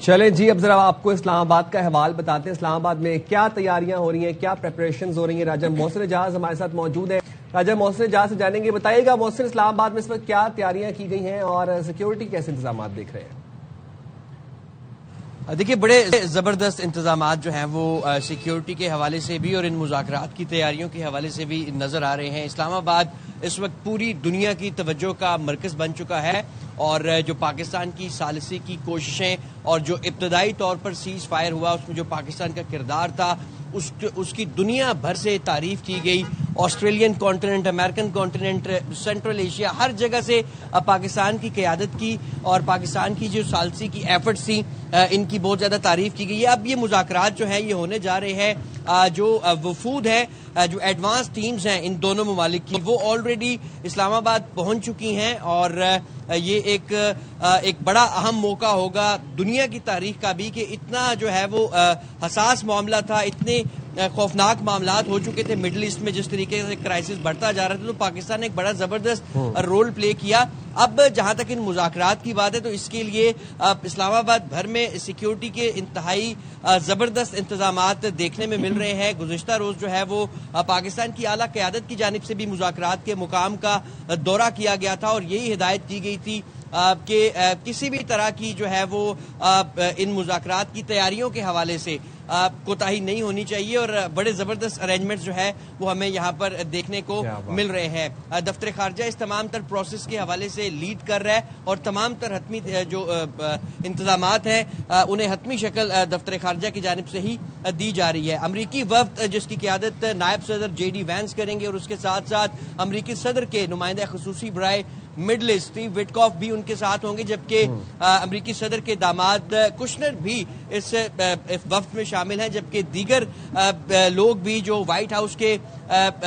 چلیں جی، اب ذرا آپ کو اسلام آباد کا احوال بتاتے ہیں. اسلام آباد میں کیا تیاریاں ہو رہی ہیں، کیا پریپریشنز ہو رہی ہیں. راجہ محسن اعجاز ہمارے ساتھ موجود ہیں. راجہ محسن اعجاز سے جانیں گے، بتائیے گا محسن، اسلام آباد میں اس وقت کیا تیاریاں کی گئی ہیں اور سیکیورٹی کیسے انتظامات دیکھ رہے ہیں؟ دیکھیے، بڑے زبردست انتظامات جو ہیں وہ سیکیورٹی کے حوالے سے بھی اور ان مذاکرات کی تیاریوں کے حوالے سے بھی نظر آ رہے ہیں. اسلام آباد اس وقت پوری دنیا کی توجہ کا مرکز بن چکا ہے اور جو پاکستان کی ثالثی کی کوششیں اور جو ابتدائی طور پر سیز فائر ہوا، اس میں جو پاکستان کا کردار تھا اس کی دنیا بھر سے تعریف کی گئی. Australian continent, American continent, central Asia, ہر جگہ سے پاکستان کی قیادت کی اور پاکستان کی جو ثالثی کی ایفرٹس تھیں ان کی بہت زیادہ تعریف کی گئی ہے. اب یہ مذاکرات جو ہیں یہ ہونے جا رہے ہیں. جو وفود ہے، جو ایڈوانس ٹیمز ہیں ان دونوں ممالک کی، وہ آلریڈی اسلام آباد پہنچ چکی ہیں اور یہ ایک بڑا اہم موقع ہوگا دنیا کی تاریخ کا بھی کہ اتنا جو ہے وہ حساس معاملہ تھا، اتنے خوفناک معاملات ہو چکے تھے مڈل ایسٹ میں، جس طریقے سے کرائسس بڑھتا جا رہا تھا، تو پاکستان نے ایک بڑا زبردست رول پلے کیا. اب جہاں تک ان مذاکرات کی بات ہے تو اس کے لیے اسلام آباد بھر میں سیکیورٹی کے انتہائی زبردست انتظامات دیکھنے میں مل رہے ہیں. گزشتہ روز جو ہے وہ پاکستان کی اعلیٰ قیادت کی جانب سے بھی مذاکرات کے مقام کا دورہ کیا گیا تھا اور یہی ہدایت کی گئی تھی کہ کسی بھی طرح کی جو ہے وہ ان مذاکرات کی تیاریوں کے حوالے سے کوتاہی نہیں ہونی چاہیے اور بڑے زبردست ارینجمنٹس جو ہے وہ ہمیں یہاں پر دیکھنے کو مل رہے ہیں. دفتر خارجہ اس تمام تر پروسیس کے حوالے سے لیڈ کر رہا ہے اور تمام تر حتمی جو انتظامات ہیں انہیں حتمی شکل دفتر خارجہ کی جانب سے ہی دی جا رہی ہے. امریکی وفد جس کی قیادت نائب صدر جے ڈی وینس کریں گے اور اس کے ساتھ ساتھ امریکی صدر کے نمائندہ خصوصی برائے مڈل ایسٹ اسٹیو وٹکاف بھی ان کے ساتھ ہوں گے، جبکہ امریکی صدر کے داماد کشنر بھی اس وفد میں شامل ہیں، جبکہ دیگر لوگ بھی جو وائٹ ہاؤس کے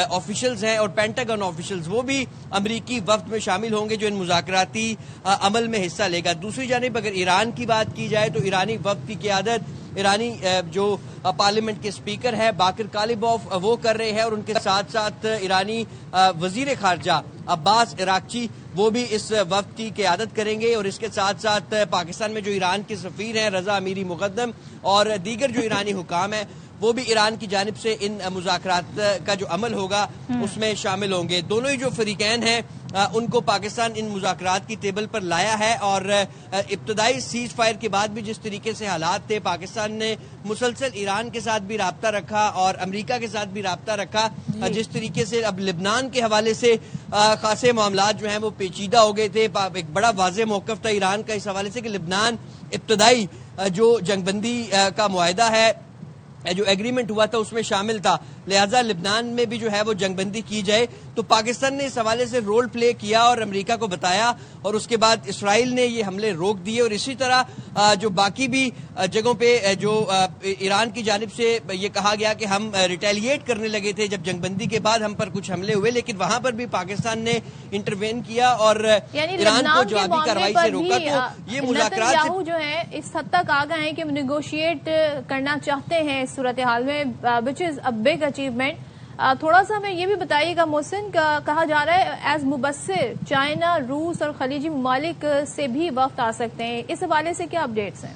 آفیشلز ہیں اور پینٹاگن آفیشلز وہ بھی امریکی وفد میں شامل ہوں گے جو ان مذاکراتی عمل میں حصہ لے گا. دوسری جانب اگر ایران کی بات کی جائے تو ایرانی وفد کی قیادت ایرانی جو پارلیمنٹ کے اسپیکر ہے باقر کالیبوف وہ کر رہے ہیں اور ان کے ساتھ ساتھ ایرانی وزیر خارجہ عباس عراقچی وہ بھی اس وفد کی قیادت کریں گے اور اس کے ساتھ ساتھ پاکستان میں جو ایران کے سفیر ہیں رضا امیری مقدم اور دیگر جو ایرانی حکام ہیں وہ بھی ایران کی جانب سے ان مذاکرات کا جو عمل ہوگا اس میں شامل ہوں گے. دونوں ہی جو فریقین ہیں ان کو پاکستان ان مذاکرات کی ٹیبل پر لایا ہے اور ابتدائی سیز فائر کے بعد بھی جس طریقے سے حالات تھے پاکستان نے مسلسل ایران کے ساتھ بھی رابطہ رکھا اور امریکہ کے ساتھ بھی رابطہ رکھا. جس طریقے سے اب لبنان کے حوالے سے خاصے معاملات جو ہیں وہ پیچیدہ ہو گئے تھے. ایک بڑا واضح موقف تھا ایران کا اس حوالے سے کہ لبنان ابتدائی جو جنگ بندی کا معاہدہ ہے، جو ایگریمنٹ ہوا تھا اس میں شامل تھا، لہذا لبنان میں بھی جو ہے وہ جنگ بندی کی جائے. تو پاکستان نے اس حوالے سے رول پلے کیا اور امریکہ کو بتایا اور اس کے بعد اسرائیل نے یہ حملے روک دیے اور اسی طرح جو باقی بھی جگہوں پہ جو ایران کی جانب سے یہ کہا گیا کہ ہم ریٹیلیٹ کرنے لگے تھے جب جنگ بندی کے بعد ہم پر کچھ حملے ہوئے، لیکن وہاں پر بھی پاکستان نے انٹروین کیا اور ایران کو جوابی کارروائی سے روکا. تو یہ مذاکرات جو ہے اس حد تک آ گئے ہیں کہ نیگوشیٹ کرنا چاہتے ہیں اس صورتحال میں، وچ از اے بگ اچیومنٹ. تھوڑا سا ہمیں یہ بھی بتائیے گا محسن، کہا جا رہا ہے ایز مبصر چائنا، روس اور خلیجی ممالک سے بھی وفد آ سکتے ہیں، اس حوالے سے کیا اپڈیٹس ہیں؟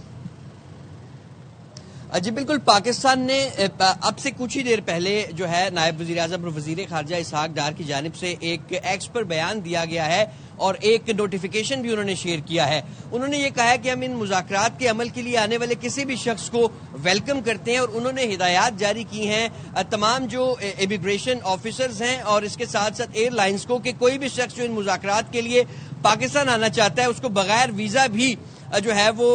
جی بالکل، پاکستان نے اب سے کچھ ہی دیر پہلے جو ہے نائب وزیر اعظم اور وزیر خارجہ اسحاق ڈار کی جانب سے ایک ایکس پر بیان دیا گیا ہے اور ایک نوٹیفیکیشن بھی انہوں نے شیئر کیا ہے. انہوں نے یہ کہا ہے کہ ہم ان مذاکرات کے عمل کے لیے آنے والے کسی بھی شخص کو ویلکم کرتے ہیں اور انہوں نے ہدایات جاری کی ہیں تمام جو امیگریشن آفیسرز ہیں اور اس کے ساتھ ساتھ ایئر لائنز کو کہ کوئی بھی شخص جو ان مذاکرات کے لیے پاکستان آنا چاہتا ہے اس کو بغیر ویزا بھی جو ہے وہ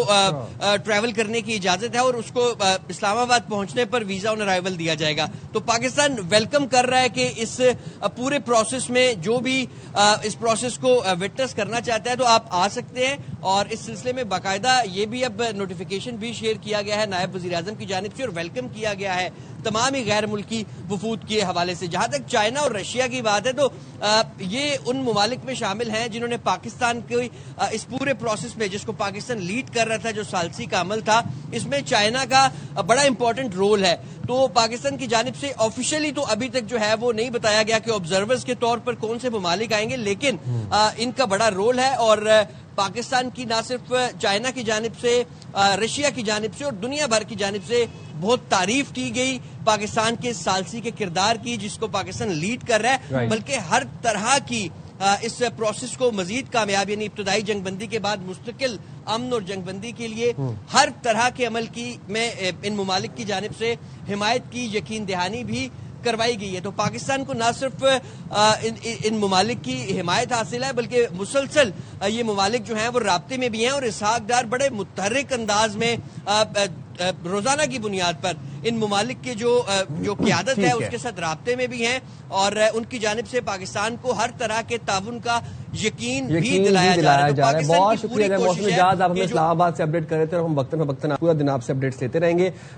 ٹریول کرنے کی اجازت ہے اور اس کو اسلام آباد پہنچنے پر ویزا آن ارائیول دیا جائے گا. تو پاکستان ویلکم کر رہا ہے کہ اس پورے پروسیس میں جو بھی اس پروسیس کو وٹنس کرنا چاہتا ہے تو آپ آ سکتے ہیں اور اس سلسلے میں باقاعدہ یہ بھی اب نوٹیفیکیشن بھی شیئر کیا گیا ہے نائب وزیر اعظم کی جانب سے اور ویلکم کیا گیا ہے تمام ہی غیر ملکی وفود کے حوالے سے. جہاں تک چائنا اور رشیا کی بات ہے تو یہ ان ممالک میں شامل ہیں جنہوں نے پاکستان کے اس پورے پروسیس میں جس کو پاکستان لیڈ کر رہا تھا جو ثالثی کا عمل تھا اس میں چائنا کا بڑا امپورٹنٹ رول ہے. تو پاکستان کی جانب سے آفیشلی تو ابھی تک جو ہے وہ نہیں بتایا گیا کہ آبزرورز کے طور پر کون سے ممالک آئیں گے، لیکن ان کا بڑا رول ہے اور پاکستان کی نہ صرف چائنا کی جانب سے، رشیا کی جانب سے اور دنیا بھر کی جانب سے بہت تعریف کی گئی پاکستان کے ثالثی کے کردار کی، جس کو پاکستان لیڈ کر رہا ہے، بلکہ ہر طرح کی اس پروسیس کو مزید کامیاب، یعنی ابتدائی جنگ بندی کے بعد مستقل امن اور جنگ بندی کے لیے ہر طرح کے عمل کی میں ان ممالک کی جانب سے حمایت کی یقین دہانی بھی کروائی گئی ہے۔ تو پاکستان کو نہ صرف ان ممالک کی حمایت حاصل ہے، بلکہ مسلسل یہ ممالک جو ہیں وہ رابطے میں بھی ہیں، اور اسحاق ڈار بڑے متحرک انداز میں روزانہ کی بنیاد پر ان ممالک کے جو قیادت ہے اس کے ساتھ رابطے میں بھی ہیں، اور ان کی جانب سے پاکستان کو ہر طرح کے تعاون کا یقین بھی دلایا جا رہا ہے۔ بہت شکریہ موسم اجاز، آپ ہمیں اسلام آباد سے اپڈیٹ کر رہے تھے اور ہم وقتاً فوقتاً پورا دن آپ سے اپڈیٹس لیتے رہیں گے۔